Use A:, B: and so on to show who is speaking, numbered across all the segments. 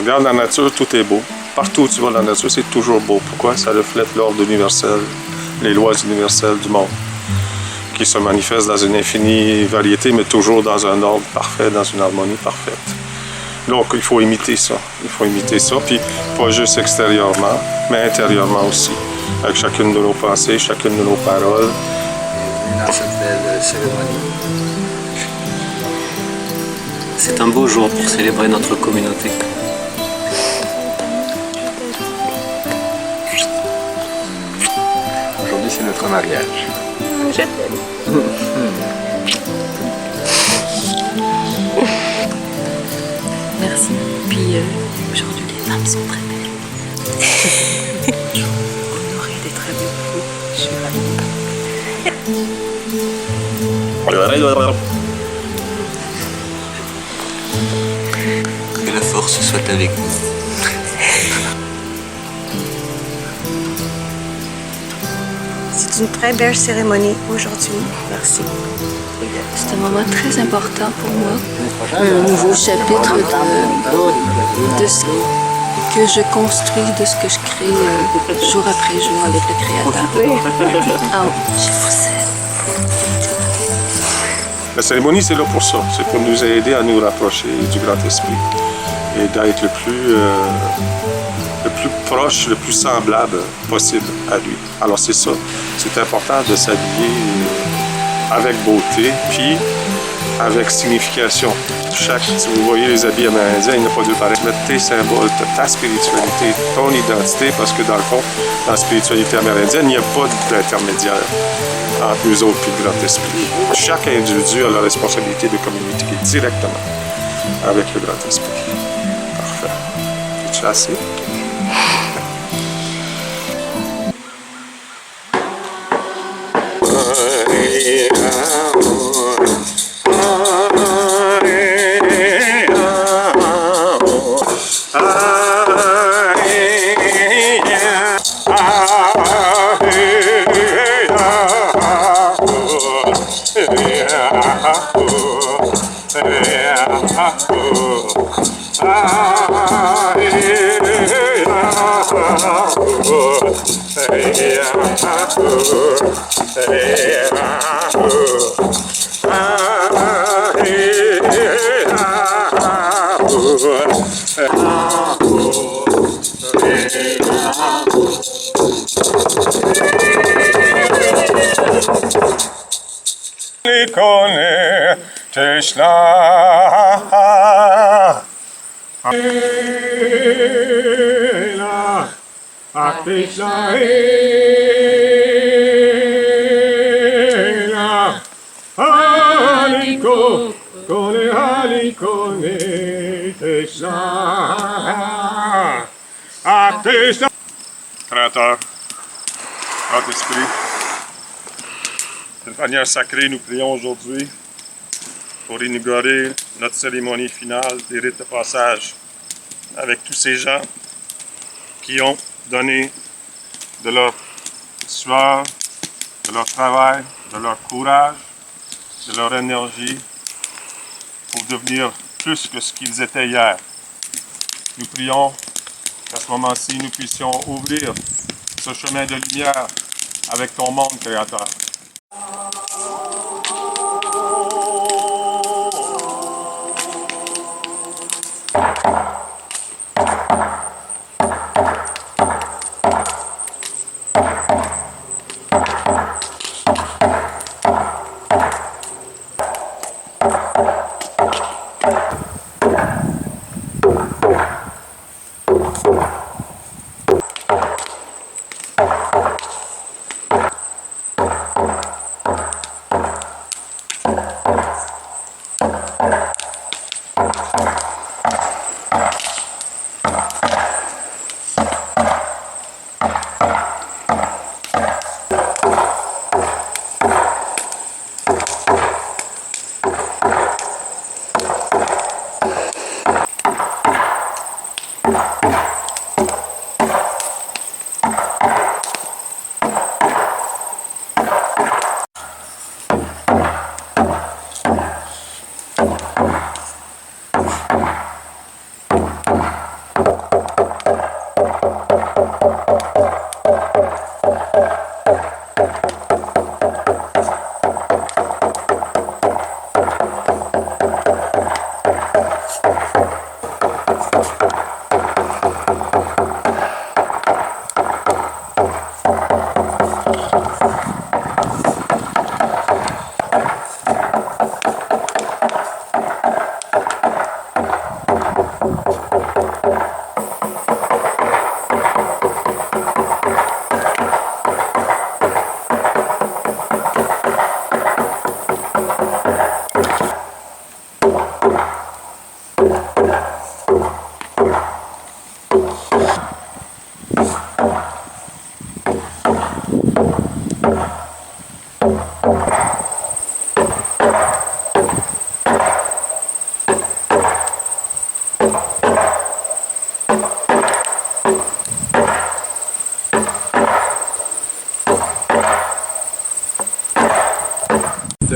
A: regardes la nature, tout est beau. Partout où tu vas dans la nature, c'est toujours beau. Pourquoi? Ça reflète l'ordre universel, les lois universelles du monde, qui se manifestent dans une infinie variété, mais toujours dans un ordre parfait, dans une harmonie parfaite. Donc, il faut imiter ça. Il faut imiter ça, puis pas juste extérieurement, mais intérieurement aussi, avec chacune de nos pensées, chacune de nos paroles.
B: Dans cette belle cérémonie. C'est un beau jour pour célébrer notre communauté.
C: Aujourd'hui, c'est notre mariage.
D: Je t'aime. Merci. Puis aujourd'hui, les femmes sont très belles. On aurait des très beaux coups. Je suis ravie.
B: Que la force soit avec vous.
E: C'est une très belle cérémonie aujourd'hui. Merci.
D: C'est un moment très important pour moi. Un nouveau chapitre de ce que je construis, de ce que je crée jour après jour avec le Créateur. Oh, je vous aime.
A: La cérémonie, c'est là pour ça. C'est pour nous aider à nous rapprocher du Grand Esprit et d'être le plus proche, le plus semblable possible à lui. Alors c'est ça. C'est important de s'habiller avec beauté, puis avec signification. Si vous voyez les habits amérindiens, il n'y a pas de pareil. Mettre tes symboles, ta spiritualité, ton identité, parce que dans le fond, dans la spiritualité amérindienne, il n'y a pas d'intermédiaire entre nous autres et le Grand Esprit. Chaque individu a la responsabilité de communiquer directement avec le Grand Esprit. Parfait. Es-tu assez? Créateur, Grand Esprit, d'une manière sacrée, nous prions aujourd'hui pour inaugurer notre cérémonie finale des rites de passage avec tous ces gens qui ont donné de leur sueur, de leur travail, de leur courage, de leur énergie pour devenir plus que ce qu'ils étaient hier. Nous prions qu'à ce moment-ci, nous puissions ouvrir ce chemin de lumière avec ton monde, Créateur. Le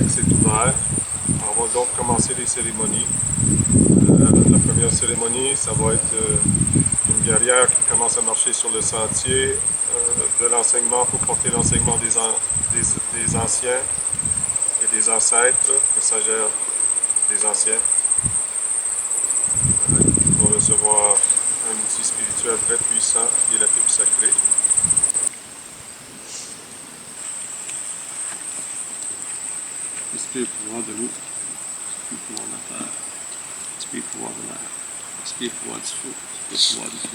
A: texte est ouvert. On va donc commencer les cérémonies. La première cérémonie, ça va être une guerrière qui commence à marcher sur le sentier de l'enseignement pour porter l'enseignement des anciens et des ancêtres, messagères des anciens. Ils vont recevoir un outil spirituel très puissant qui est la pipe sacrée.
B: Respire le pouvoir de l'eau, respire le pouvoir de la terre, respire le pouvoir de l'air, respire le pouvoir du feu, respire le pouvoir du feu.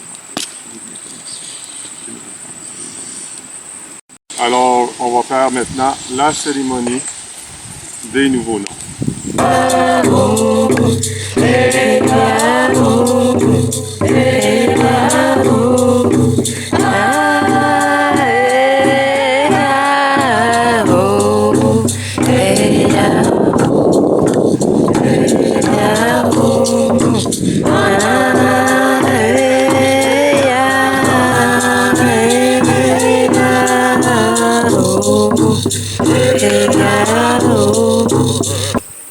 A: Alors, on va faire maintenant la cérémonie des nouveaux noms.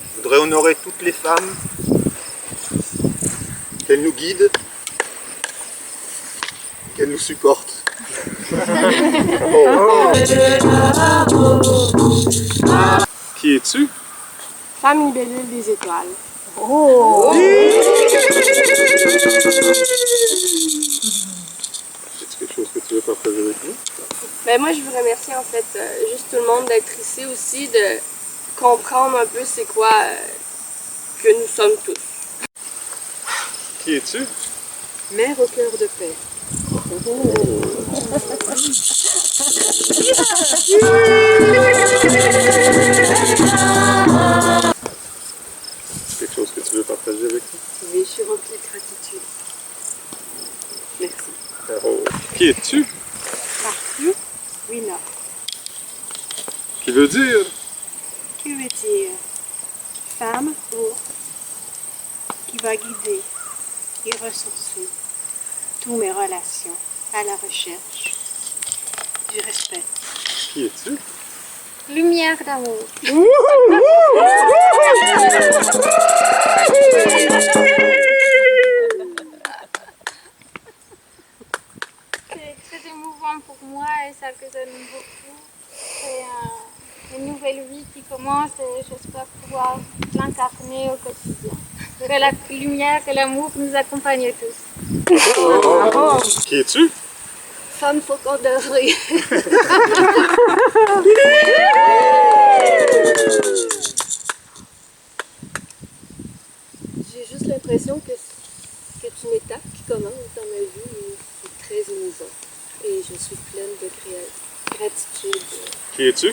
C: Je voudrais honorer toutes les femmes, qu'elles nous guident, qu'elles nous supportent.
A: Qui es-tu?
E: Femme libellule des étoiles.
A: Est-ce quelque chose que tu veux partager avec nous?
F: Ben moi, je vous remercie en fait, juste tout le monde d'être ici aussi, de comprendre un peu c'est quoi que nous sommes tous.
A: Qui es-tu?
F: Mère au cœur de paix.
A: C'est quelque chose que tu veux partager avec nous?
F: Oui, je suis remplie de gratitude. Merci.
A: Oh. Qui es-tu?
E: Partout, Wina.
A: Qui veut dire?
E: Qui veut dire femme pour qui va guider et ressourcer toutes mes relations à la recherche du respect.
A: Qui es-tu?
F: Lumière d'amour.
G: C'est très émouvant pour moi et ça résonne beaucoup. C'est une nouvelle vie qui commence et j'espère pouvoir l'incarner au quotidien. Que la lumière et l'amour nous accompagnent tous.
A: Qui es-tu?
F: Femme faucon de rue. J'ai juste l'impression que c'est une étape qui commence dans ma vie et c'est très émouvant. Et je suis pleine de gratitude.
A: Qui es-tu?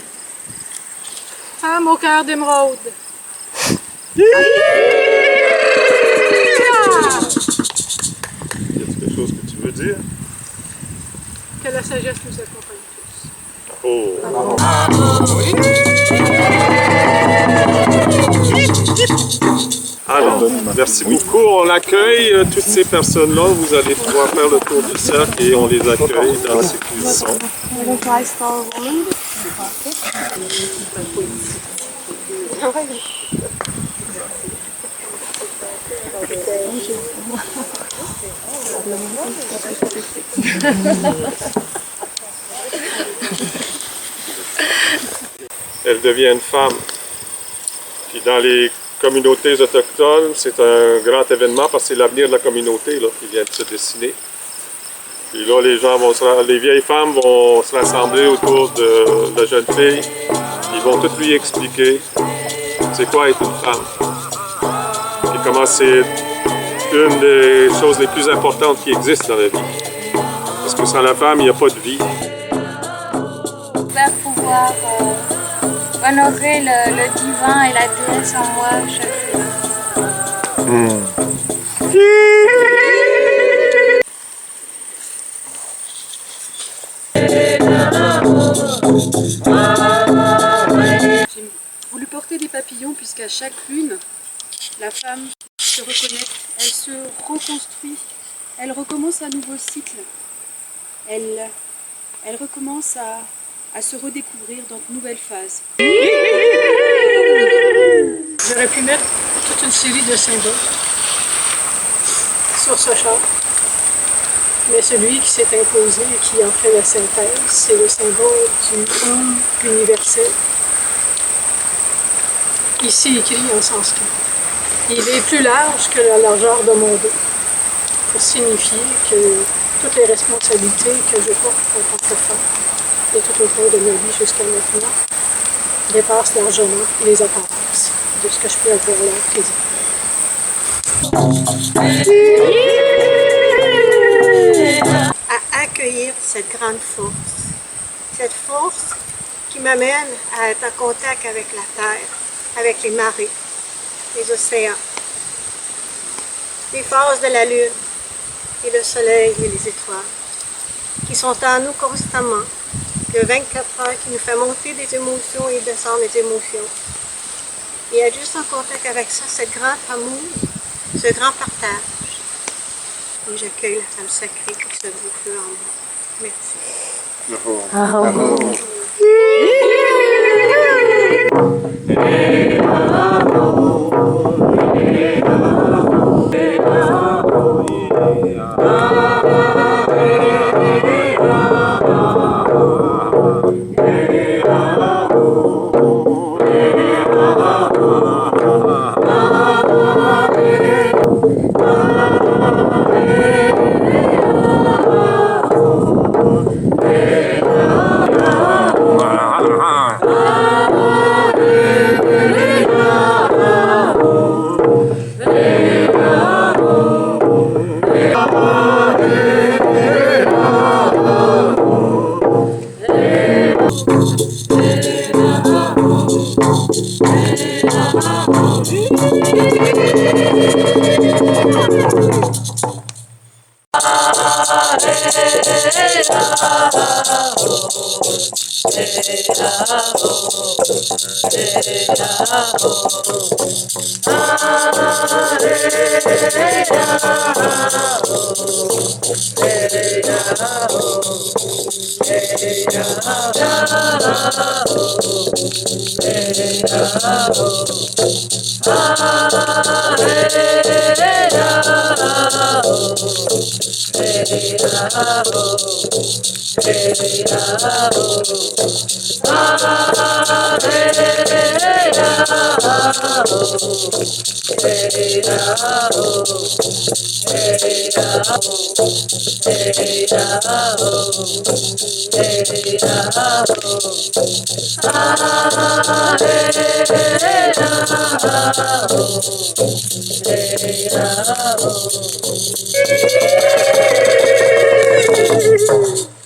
E: Femme au cœur d'émeraude.
A: Y a-t-il quelque chose que tu veux dire?
E: Que la sagesse nous accompagne tous.
A: Oh! Alors, merci beaucoup. On accueille toutes ces personnes-là. Vous allez pouvoir faire le tour du cercle et on les accueille dans ces positions. Elle devient une femme. Puis dans les communautés autochtones, c'est un grand événement parce que c'est l'avenir de la communauté là, qui vient de se dessiner. Puis là, les vieilles femmes vont se rassembler autour de la jeune fille. Ils vont tout lui expliquer c'est quoi être une femme. Et comment c'est une des choses les plus importantes qui existent dans la vie. Parce que sans la femme, il n'y a pas de vie.
G: J'espère pouvoir honorer le divin et la déesse en moi chaque jour.
H: important puisqu'à chaque lune, la femme se reconnecte, elle se reconstruit, elle recommence un nouveau cycle, elle recommence à se redécouvrir dans de nouvelles phases.
I: J'aurais pu mettre toute une série de symboles sur ce char, mais celui qui s'est imposé et qui en fait la synthèse, c'est le symbole du Om universel, ici écrit en sanskrit. Il est plus large que la largeur de mon dos, pour signifier que toutes les responsabilités que je porte en tant que femme et tout au cours de ma vie jusqu'à maintenant dépassent largement les apparences de ce que je peux avoir là présent.
E: À accueillir cette grande force qui m'amène à être en contact avec la terre, avec les marées, les océans, les phases de la lune et le soleil et les étoiles qui sont en nous constamment, le 24 heures qui nous fait monter des émotions et descendre des émotions. Et être juste en contact avec ça, ce grand amour, ce grand partage. Et j'accueille la femme sacrée qui se beau feu en moi. Merci.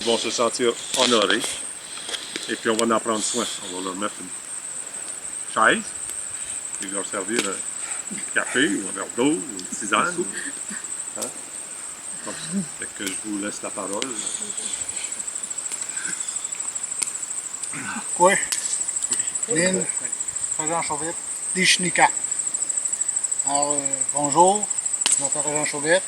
A: Ils vont se sentir honorés et puis on va en prendre soin. On va leur mettre une chaise et leur servir un café ou un verre d'eau ou une tisane. Hein? Comme ça. Fait que je vous laisse la parole.
J: Oui. Lynn, Régent Chauvette, Dishnika. Alors, bonjour, je m'appelle Régent Chauvette.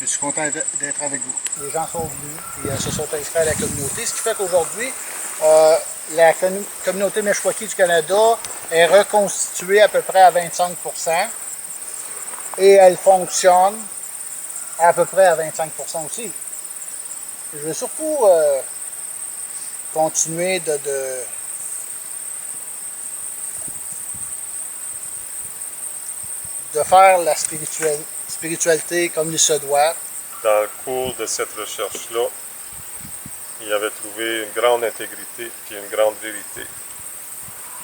J: Je suis content d'être avec vous. Les gens sont venus et se sont inscrits à la communauté, ce qui fait qu'aujourd'hui, la communauté Meshwaki du Canada est reconstituée à peu près à 25% et elle fonctionne à peu près à 25% aussi. Je veux surtout continuer de faire la spiritualité comme il se doit.
A: Dans le cours de cette recherche-là, il avait trouvé une grande intégrité et une grande vérité.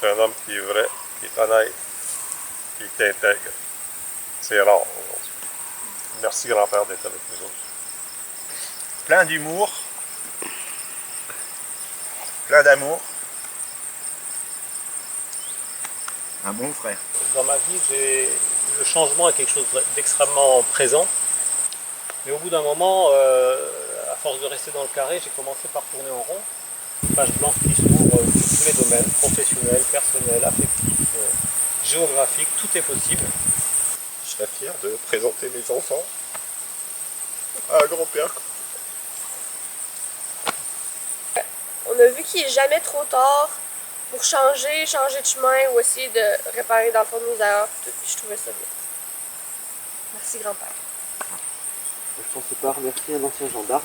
A: C'est un homme qui est vrai, qui est honnête, qui est intègre. C'est rare aujourd'hui. Merci grand-père d'être avec nous autres.
C: Plein d'humour, plein d'amour. Un bon frère.
K: Dans ma vie, le changement est quelque chose d'extrêmement présent. Mais au bout d'un moment, à force de rester dans le carré, j'ai commencé par tourner en rond. Une page blanche qui s'ouvre sur tous les domaines, professionnels, personnels, affectifs, géographique, tout est possible.
A: Je serais fier de présenter mes enfants à un grand-père.
L: On a vu qu'il n'est jamais trop tard pour changer de chemin ou essayer de réparer dans le fond de nos erreurs. Puis je trouvais ça bien. Merci grand-père.
M: Je pensais pas remercier un ancien gendarme,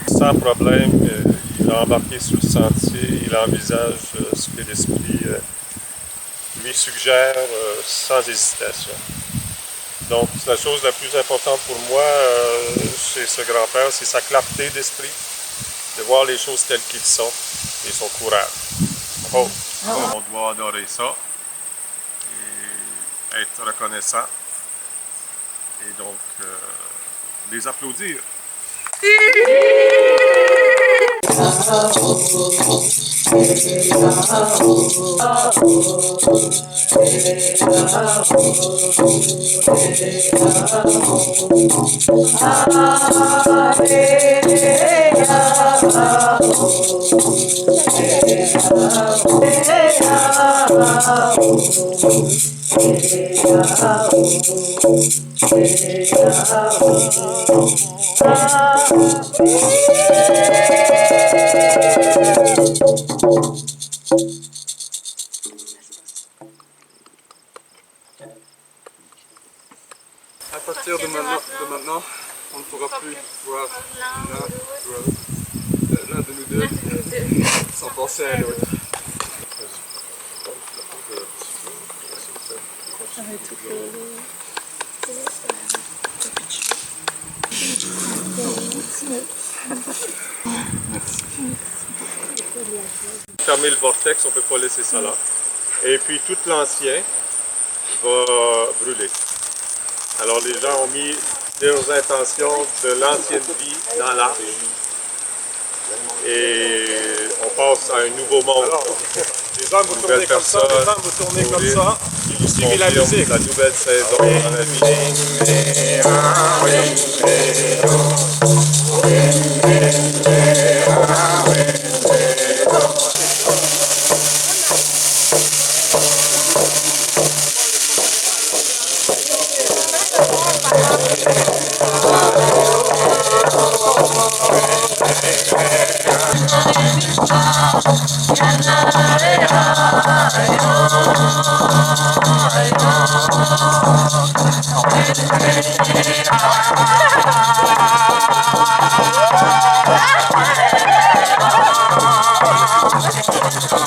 A: Sans problème, il a embarqué sur le sentier, il envisage ce que l'esprit lui suggère sans hésitation. Donc la chose la plus importante pour moi chez ce grand-père, c'est sa clarté d'esprit, de voir les choses telles qu'elles sont et son courage. Oh. On doit honorer ça et être reconnaissant et donc les applaudir.
B: À partir de maintenant, on ne pourra plus voir l'un de nous deux sans penser à l'autre.
A: Fermer le vortex, on ne peut pas laisser ça là. Et puis tout l'ancien va brûler. Alors les gens ont mis leurs intentions de l'ancienne vie dans l'arche. Et on passe à un nouveau monde.
B: Les hommes, vous tournez comme ça, les hommes, vous tournez comme ça.
A: Suivez la musique. La nouvelle saison dans la
L: Thank you.